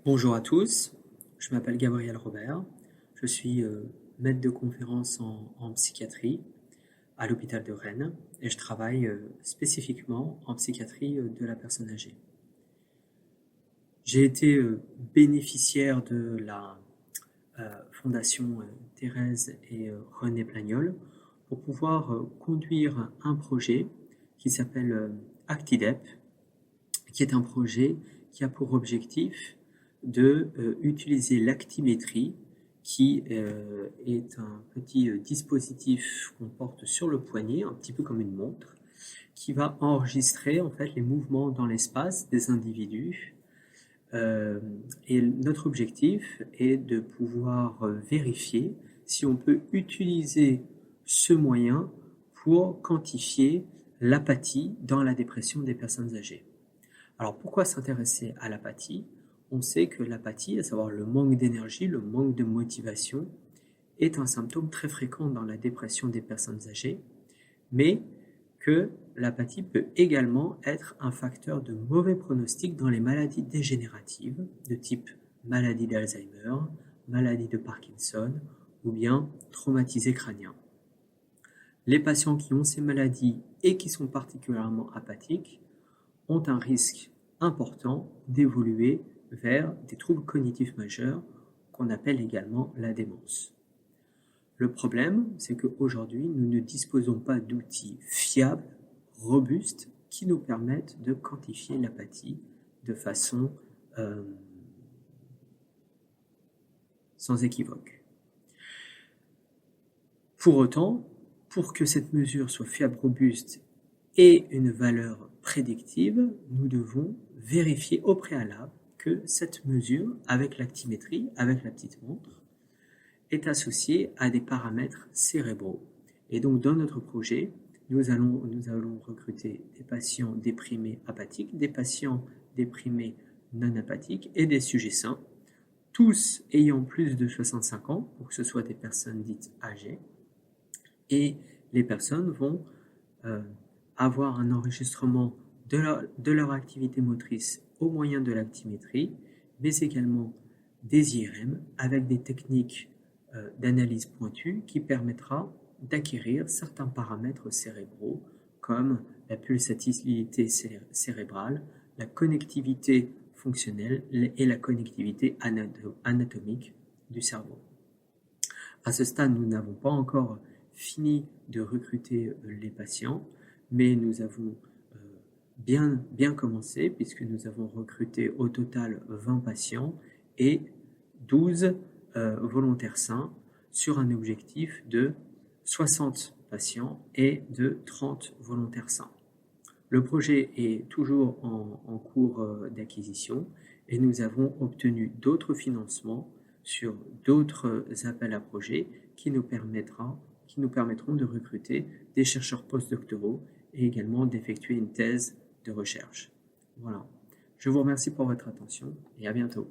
Bonjour à tous, je m'appelle Gabriel Robert, je suis maître de conférence en psychiatrie à l'hôpital de Rennes et je travaille spécifiquement en psychiatrie de la personne âgée. J'ai été bénéficiaire de la Fondation Thérèse et René Plagnol pour pouvoir conduire un projet qui s'appelle Actidep, qui est un projet qui a pour objectif de utiliser l'actimétrie, qui est un petit dispositif qu'on porte sur le poignet, un petit peu comme une montre, qui va enregistrer en fait les mouvements dans l'espace des individus. Et notre objectif est de pouvoir vérifier si on peut utiliser ce moyen pour quantifier l'apathie dans la dépression des personnes âgées. Alors pourquoi s'intéresser à l'apathie? On sait que l'apathie, à savoir le manque d'énergie, le manque de motivation, est un symptôme très fréquent dans la dépression des personnes âgées, mais que l'apathie peut également être un facteur de mauvais pronostic dans les maladies dégénératives de type maladie d'Alzheimer, maladie de Parkinson ou bien traumatisés crâniens. Les patients qui ont ces maladies et qui sont particulièrement apathiques ont un risque important d'évoluer vers des troubles cognitifs majeurs qu'on appelle également la démence. Le problème, c'est qu'aujourd'hui, nous ne disposons pas d'outils fiables, robustes, qui nous permettent de quantifier l'apathie de façon sans équivoque. Pour autant, pour que cette mesure soit fiable, robuste et une valeur prédictive, nous devons vérifier au préalable que cette mesure, avec l'actimétrie, avec la petite montre, est associée à des paramètres cérébraux. Et donc dans notre projet, nous allons recruter des patients déprimés apathiques, des patients déprimés non apathiques et des sujets sains, tous ayant plus de 65 ans, pour que ce soit des personnes dites âgées, et les personnes vont avoir un enregistrement de leur activité motrice au moyen de l'actimétrie, mais également des IRM avec des techniques d'analyse pointue qui permettra d'acquérir certains paramètres cérébraux comme la pulsatilité cérébrale, la connectivité fonctionnelle et la connectivité anatomique du cerveau. À ce stade, nous n'avons pas encore fini de recruter les patients, mais nous avons bien commencé puisque nous avons recruté au total 20 patients et 12 volontaires sains sur un objectif de 60 patients et de 30 volontaires sains. Le projet est toujours en cours d'acquisition et nous avons obtenu d'autres financements sur d'autres appels à projets qui nous permettront de recruter des chercheurs postdoctoraux et également d'effectuer une thèse de recherche. Voilà. Je vous remercie pour votre attention et à bientôt.